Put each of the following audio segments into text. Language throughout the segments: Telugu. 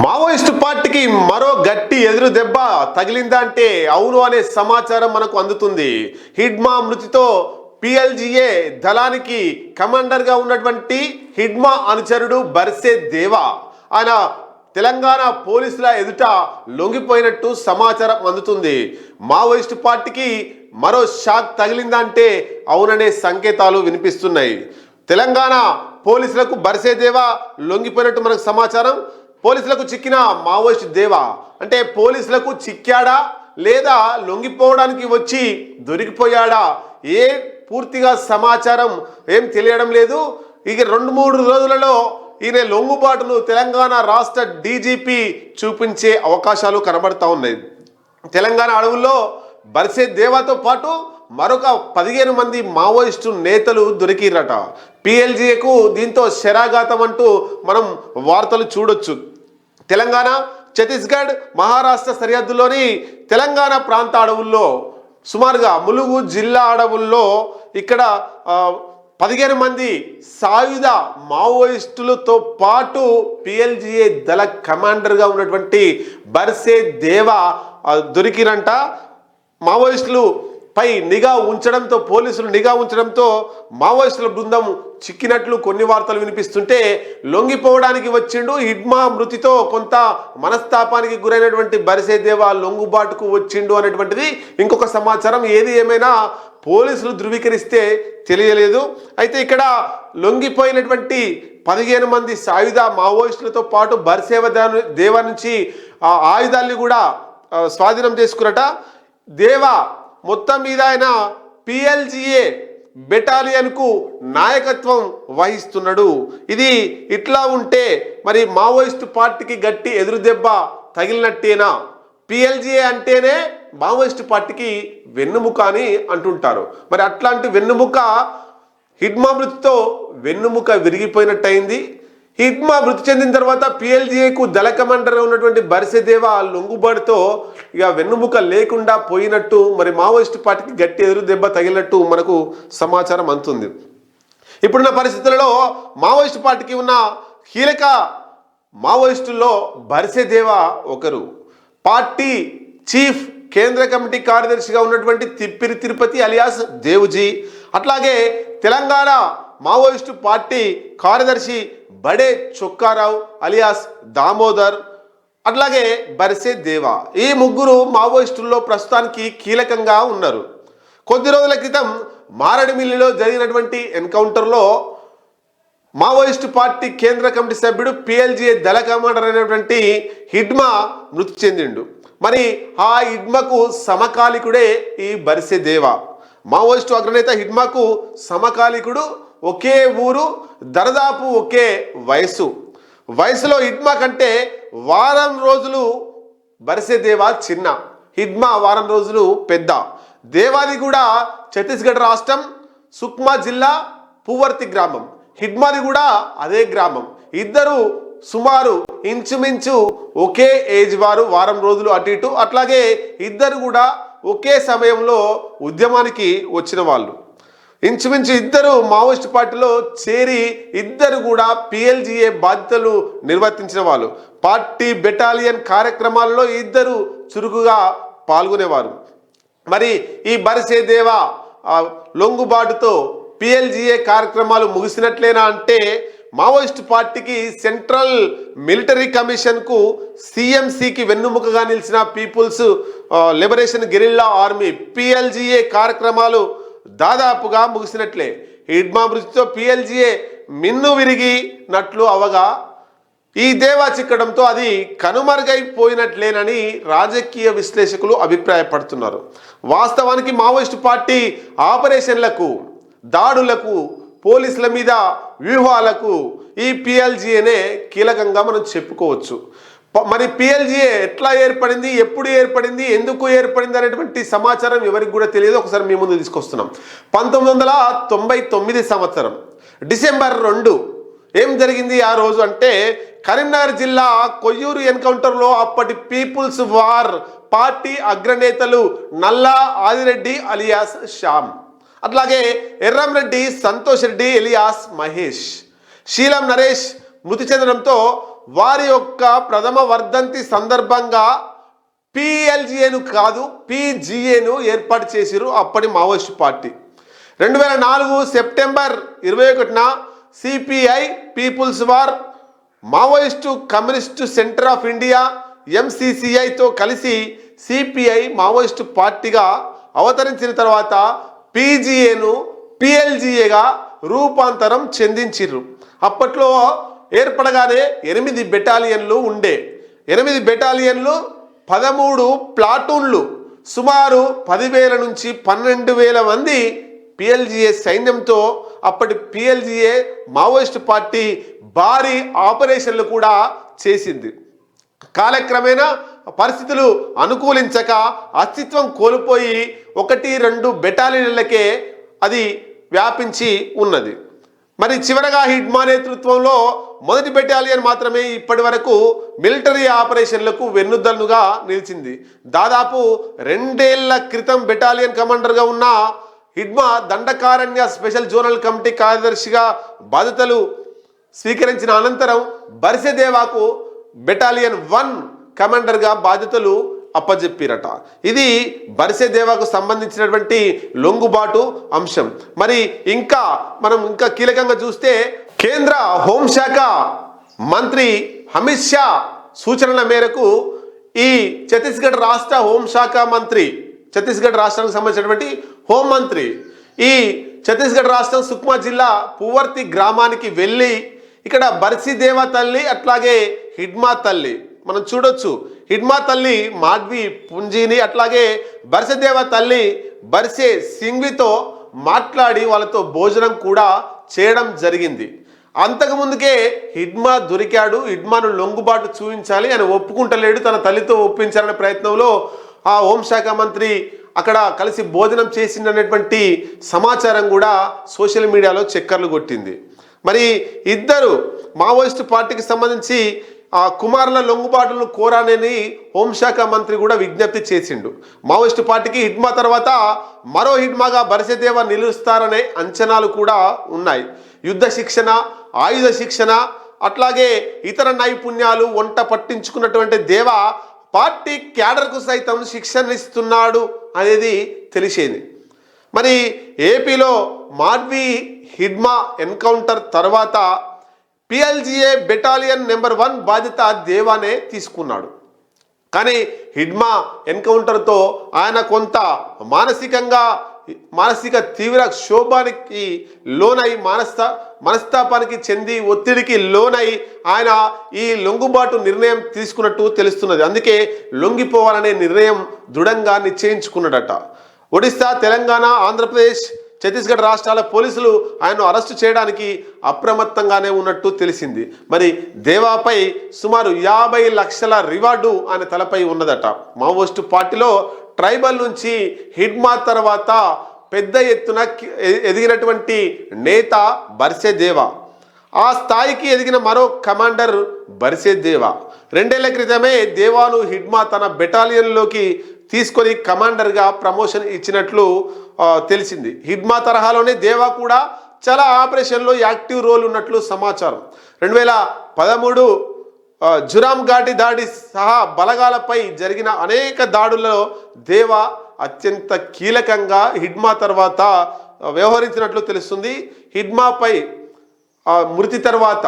మావోయిస్టు పార్టీకి మరో గట్టి ఎదురు దెబ్బ తగిలిందా అంటే అవును అనే సమాచారం మనకు అందుతుంది. హిడ్మా మృతితో పిఎల్జిఏ దళానికి కమాండర్గా ఉన్నటువంటి హిడ్మా అనుచరుడు బర్సే దేవా ఆయన తెలంగాణ పోలీసుల ఎదుట లొంగిపోయినట్టు సమాచారం అందుతుంది. మావోయిస్టు పార్టీకి మరో షాక్ తగిలిందా అంటే అవుననే సంకేతాలు వినిపిస్తున్నాయి. తెలంగాణ పోలీసులకు బర్సే దేవా లొంగిపోయినట్టు మనకు సమాచారం. పోలీసులకు చిక్కిన మావోయిస్ట్ దేవా అంటే పోలీసులకు చిక్కాడా లేదా లొంగిపోవడానికి వచ్చి దొరికిపోయాడా ఏ పూర్తిగా సమాచారం ఏం తెలియడం లేదు. ఇక 2-3 రోజులలో ఈయన లొంగుబాటును తెలంగాణ రాష్ట్ర డీజీపీ చూపించే అవకాశాలు కనబడతా ఉన్నాయి. తెలంగాణ అడవుల్లో బర్సే దేవాతో పాటు మరొక 15 మంది మావోయిస్టు నేతలు దొరికిరట. పిఎల్జీఏకు దీంతో శరాఘాతం అంటూ మనం వార్తలు చూడొచ్చు. తెలంగాణ, ఛత్తీస్గఢ్, మహారాష్ట్ర సరిహద్దులోని తెలంగాణ ప్రాంత అడవుల్లో సుమారుగా ములుగు జిల్లా అడవుల్లో ఇక్కడ 15 మంది సాయుధ మావోయిస్టులతో పాటు పిఎల్జిఏ దళ కమాండర్గా ఉన్నటువంటి బర్సే దేవా దొరికిరంట. మావోయిస్టులు పై నిఘా ఉంచడంతో పోలీసులు నిఘా ఉంచడంతో మావోయిస్టుల బృందం చిక్కినట్లు కొన్ని వార్తలు వినిపిస్తుంటే లొంగిపోవడానికి వచ్చిండు. హిడ్మా మృతితో కొంత మనస్తాపానికి గురైనటువంటి బర్సే దేవా లొంగుబాటుకు వచ్చిండు అనేటువంటిది ఇంకొక సమాచారం. ఏది ఏమైనా పోలీసులు ధృవీకరిస్తే తెలియలేదు. అయితే ఇక్కడ లొంగిపోయినటువంటి 15 మంది సాయుధ మావోయిస్టులతో పాటు బర్సే దేవా నుంచి ఆయుధాన్ని కూడా స్వాధీనం చేసుకున్నట. దేవా మొత్తం మీద ఆయన పిఎల్జిఏ బెటాలియన్కు నాయకత్వం వహిస్తున్నాడు. ఇది ఇట్లా ఉంటే మరి మావోయిస్టు పార్టీకి గట్టి ఎదురు దెబ్బ తగిలినట్టేనా? పిఎల్జిఏ అంటేనే మావోయిస్టు పార్టీకి వెన్నుముక అని అంటుంటారు. మరి అట్లాంటి వెన్నుముక హిడ్మా మృతితో వెన్నుముక విరిగిపోయినట్టయింది. హిడ్మా మృతి చెందిన తర్వాత పిఎల్జిఏకు దళ కమాండర్గా ఉన్నటువంటి బర్సే దేవా లొంగుబాటుతో ఇక వెన్నుముక లేకుండా పోయినట్టు మరి మావోయిస్టు పార్టీకి గట్టి ఎదురు దెబ్బ తగిలినట్టు మనకు సమాచారం అందుతుంది. ఇప్పుడున్న పరిస్థితులలో మావోయిస్టు పార్టీకి ఉన్న కీలక మావోయిస్టుల్లో బర్సే దేవా ఒకరు. పార్టీ చీఫ్ కేంద్ర కమిటీ కార్యదర్శిగా ఉన్నటువంటి తిప్పిరి తిరుపతి అలియాస్ దేవుజీ, అట్లాగే తెలంగాణ మావోయిస్టు పార్టీ కార్యదర్శి బడే చొక్కారావు అలియాస్ దామోదర్, అట్లాగే బర్సే దేవా. ఈ ముగ్గురు మావోయిస్టుల్లో ప్రస్తుతానికి కీలకంగా ఉన్నారు. కొద్ది రోజుల క్రితం మారేడుమిల్లిలో జరిగినటువంటి ఎన్కౌంటర్లో మావోయిస్టు పార్టీ కేంద్ర కమిటీ సభ్యుడు పిఎల్జిఏ దళ కమాండర్ అయినటువంటి హిడ్మా మృతి చెందిండు. మరి ఆ హిడ్మాకు సమకాలికుడే ఈ బర్సే దేవా. మావోయిస్టు అగ్రనేత హిడ్మాకు సమకాలికుడు, ఒకే ఊరు, దరదాపు ఒకే వయసులో హిడ్మా కంటే వారం రోజులు బర్సే దేవా చిన్న, హిడ్మా వారం రోజులు పెద్ద. దేవాది కూడా ఛత్తీస్గఢ్ రాష్ట్రం సుక్మా జిల్లా పువర్తి గ్రామం, హిడ్మాది కూడా అదే గ్రామం. ఇద్దరు సుమారు ఇంచుమించు ఒకే ఏజ్ వారు, వారం రోజులు అటు ఇటు. అట్లాగే ఇద్దరు కూడా ఒకే సమయంలో ఉద్యమానికి వచ్చిన వాళ్ళు. ఇంచుమించు ఇద్దరు మావోయిస్టు పార్టీలో చేరి ఇద్దరు కూడా పిఎల్జిఏ బాధ్యతలు నిర్వర్తించిన వాళ్ళు. పార్టీ బెటాలియన్ కార్యక్రమాల్లో ఇద్దరు చురుకుగా పాల్గొనేవారు. మరి ఈ బర్సే దేవా లొంగుబాటుతో పిఎల్జిఏ కార్యక్రమాలు ముగిసినట్లేనా అంటే మావోయిస్టు పార్టీకి సెంట్రల్ మిలిటరీ కమిషన్కు సిఎంసికి వెన్నుముకగా నిలిచిన people's liberation guerrilla army PLGA కార్యక్రమాలు దాదాపుగా ముగిసినట్లే. హిడ్మా మృతితో పిఎల్జిఏ మిన్ను విరిగినట్లు అవగా ఈ దేవా చిక్కడంతో అది కనుమరుగైపోయినట్లేనని రాజకీయ విశ్లేషకులు అభిప్రాయపడుతున్నారు. వాస్తవానికి మావోయిస్టు పార్టీ ఆపరేషన్లకు, దాడులకు, పోలీసుల మీద వ్యూహాలకు ఈ పిఎల్జిఏనే కీలకంగా మనం చెప్పుకోవచ్చు. మరి పిఎల్జిఏ ఎట్లా ఏర్పడింది, ఎప్పుడు ఏర్పడింది, ఎందుకు ఏర్పడింది అనేటువంటి సమాచారం ఎవరికి కూడా తెలియదు. ఒకసారి మీ ముందు తీసుకొస్తున్నాం. 1999 సంవత్సరం డిసెంబర్ 2 ఏం జరిగింది ఆ రోజు అంటే కరీంనగర్ జిల్లా కొయ్యూరు ఎన్కౌంటర్లో అప్పటి పీపుల్స్ వార్ పార్టీ అగ్రనేతలు నల్లా ఆదిరెడ్డి అలియాస్ శ్యామ్, అట్లాగే ఎర్రంరెడ్డి సంతోష్ రెడ్డి ఎలియాస్ మహేష్, శీలం నరేష్ మృతి చెందడంతో వారి యొక్క ప్రథమ వర్ధంతి సందర్భంగా పిఎల్జిఏను కాదు పిజిఏను ఏర్పాటు చేసిరు అప్పటి మావోయిస్ట్ పార్టీ. 2004 సెప్టెంబర్ 21న CPI people's war Maoist communist centre of India ఎంసిసిఐతో కలిసి సిపిఐ మావోయిస్టు పార్టీగా అవతరించిన తర్వాత పిజిఏను పిఎల్జిఏగా రూపాంతరం చెందించిర్రు. అప్పట్లో ఏర్పడగానే 8 బెటాలియన్లు ఉండే. 8 బెటాలియన్లు, 13 ప్లాటూన్లు, సుమారు 10,000 నుంచి 12,000 మంది పిఎల్జిఏ సైన్యంతో అప్పటి పిఎల్జిఏ మావోయిస్ట్ పార్టీ భారీ ఆపరేషన్లు కూడా చేసింది. కాలక్రమేణా పరిస్థితులు అనుకూలించక అస్తిత్వం కోల్పోయి 1-2 బెటాలియన్లకే అది వ్యాపించి ఉన్నది. మరి చివరగా హిడ్మా నేతృత్వంలో మొదటి బెటాలియన్ మాత్రమే ఇప్పటి వరకు మిలిటరీ ఆపరేషన్లకు వెన్నుదన్నుగా నిలిచింది. దాదాపు 2 ఏళ్ల క్రితం బెటాలియన్ కమాండర్గా ఉన్న Hidma Dandakaranya special zonal committee కార్యదర్శిగా బాధ్యతలు స్వీకరించిన అనంతరం బర్సెదేవాకు బెటాలియన్ 1 కమాండర్గా బాధ్యతలు అప్పజెప్పిరట. ఇది బర్సెదేవాకు సంబంధించినటువంటి లొంగుబాటు అంశం. మరి మనం కీలకంగా చూస్తే కేంద్ర హోంశాఖ మంత్రి అమిత్ షా సూచనల మేరకు ఈ ఛత్తీస్గఢ్ రాష్ట్ర హోంశాఖ మంత్రి, ఛత్తీస్గఢ్ రాష్ట్రానికి సంబంధించినటువంటి హోంమంత్రి ఈ ఛత్తీస్గఢ్ రాష్ట్రం సుక్మా జిల్లా పువర్తి గ్రామానికి వెళ్ళి ఇక్కడ బర్సెదేవా తల్లి అట్లాగే హిడ్మా తల్లి మనం చూడొచ్చు. హిడ్మా తల్లి మాడ్వి పుంజీని అట్లాగే బర్సెదేవా తల్లి బర్సే సింగ్వితో మాట్లాడి వాళ్ళతో భోజనం కూడా చేయడం జరిగింది. అంతకుముందుకే హిడ్మా దొరికాడు, హిడ్మాను లొంగుబాటు చూపించాలి అని ఒప్పుకుంటలేడు, తన తల్లితో ఒప్పించాలనే ప్రయత్నంలో ఆ హోంశాఖ మంత్రి అక్కడ కలిసి భోజనం చేసిందనేటువంటి సమాచారం కూడా సోషల్ మీడియాలో చక్కర్లు కొట్టింది. మరి ఇద్దరు మావోయిస్టు పార్టీకి సంబంధించి ఆ కుమారుల లొంగుబాటును కోరానని హోంశాఖ మంత్రి కూడా విజ్ఞప్తి చేసిండు. మావోయిస్టు పార్టీకి హిడ్మా తర్వాత మరో హిడ్మాగా బర్సెదేవా నిలుస్తారనే అంచనాలు కూడా ఉన్నాయి. యుద్ధ శిక్షణ, ఆయుధ శిక్షణ అట్లాగే ఇతర నైపుణ్యాలు వంట పట్టించుకున్నటువంటి దేవా పార్టీ క్యాడర్కు సైతం శిక్షణ ఇస్తున్నాడు అనేది తెలిసేది. మరి ఏపీలో మాడ్వి హిడ్మా ఎన్కౌంటర్ తర్వాత పిఎల్జిఏ బెటాలియన్ నెంబర్ 1 బాధ్యత దేవానే తీసుకున్నాడు. కానీ హిడ్మా ఎన్కౌంటర్తో ఆయన కొంత మానసిక తీవ్ర క్షోభానికి లోనై మనస్తాపానికి చెంది ఒత్తిడికి లోనై ఆయన ఈ లొంగుబాటు నిర్ణయం తీసుకున్నట్టు తెలుస్తున్నది. అందుకే లొంగిపోవాలనే నిర్ణయం దృఢంగా నిశ్చయించుకున్నాడట. ఒడిశా, తెలంగాణ, ఆంధ్రప్రదేశ్, ఛత్తీస్గఢ్ రాష్ట్రాల పోలీసులు ఆయన్ను అరెస్టు చేయడానికి అప్రమత్తంగానే ఉన్నట్టు తెలిసింది. మరి దేవాపై సుమారు 50 లక్షల రివార్డు ఆయన తలపై ఉన్నదట. మావోయిస్టు పార్టీలో ట్రైబల్ నుంచి హిడ్మా తర్వాత పెద్ద ఎత్తున ఎదిగినటువంటి నేత బర్సెదేవా. ఆ స్థాయికి ఎదిగిన మరో కమాండర్ బర్సెదేవా. 2 ఏళ్ల క్రితమే దేవాను హిడ్మా తన బెటాలియన్లోకి తీసుకొని కమాండర్గా ప్రమోషన్ ఇచ్చినట్లు తెలిసింది. హిడ్మా తరహాలోనే దేవా కూడా చాలా ఆపరేషన్లో యాక్టివ్ రోల్ ఉన్నట్లు సమాచారం. 2013 జురామ్ ఘాటి దాడి సహా బలగాలపై జరిగిన అనేక దాడుల్లో దేవా అత్యంత కీలకంగా హిడ్మా తర్వాత వ్యవహరించినట్లు తెలుస్తుంది. హిడ్మాపై మృతి తర్వాత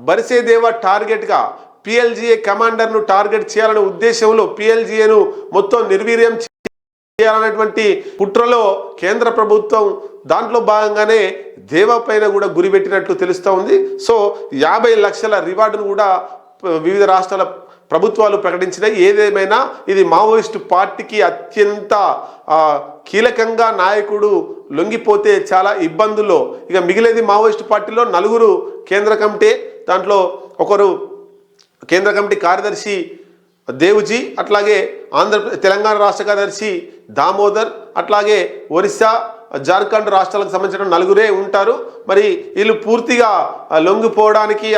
బర్సెదేవా టార్గెట్గా పిఎల్జిఏ కమాండర్ను టార్గెట్ చేయాలనే ఉద్దేశంలో పిఎల్జిఏను మొత్తం నిర్వీర్యం చేయాలనేటువంటి కుట్రలో కేంద్ర ప్రభుత్వం దాంట్లో భాగంగానే దేవా పైన కూడా గురిపెట్టినట్లు తెలుస్తూ ఉంది. సో 50 లక్షల రివార్డును కూడా వివిధ రాష్ట్రాల ప్రభుత్వాలు ప్రకటించినాయి. ఏదేమైనా ఇది మావోయిస్టు పార్టీకి అత్యంత కీలకంగా నాయకుడు లొంగిపోతే చాలా ఇబ్బందుల్లో ఇక మిగిలేది మావోయిస్టు పార్టీలో 4 కేంద్ర కమిటీ, దాంట్లో ఒకరు కేంద్ర కమిటీ కార్యదర్శి దేవుజీ, అట్లాగే తెలంగాణ రాష్ట్ర కార్యదర్శి దామోదర్, అట్లాగే ఒరిస్సా, జార్ఖండ్ రాష్ట్రాలకు సంబంధించిన 4 ఉంటారు. మరి వీళ్ళు పూర్తిగా లొంగిపోవడానికి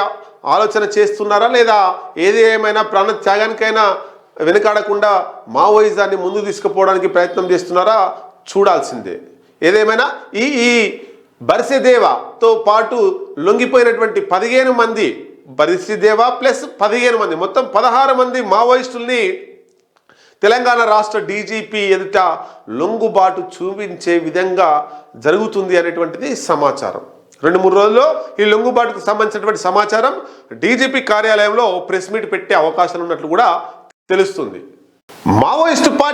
ఆలోచన చేస్తున్నారా లేదా ఏది ఏమైనా ప్రాణ త్యాగానికైనా వెనుకాడకుండా మావోయిజాన్ని ముందు తీసుకుపోవడానికి ప్రయత్నం చేస్తున్నారా చూడాల్సిందే. ఏదేమైనా ఈ బర్సెదేవాతో పాటు లొంగిపోయినటువంటి 15 మంది బరిసిదేవా ప్లస్ 15 మంది, మొత్తం 16 మంది మావోయిస్టుల్ని తెలంగాణ రాష్ట్ర డీజీపీ ఎదుట లొంగుబాటు చూపించే విధంగా జరుగుతుంది అనేటువంటిది సమాచారం. 2-3 రోజుల్లో ఈ లొంగుబాటుకు సంబంధించినటువంటి సమాచారం డీజీపీ కార్యాలయంలో ప్రెస్ మీట్ పెట్టే అవకాశాలు ఉన్నట్లు కూడా తెలుస్తుంది. Maoist party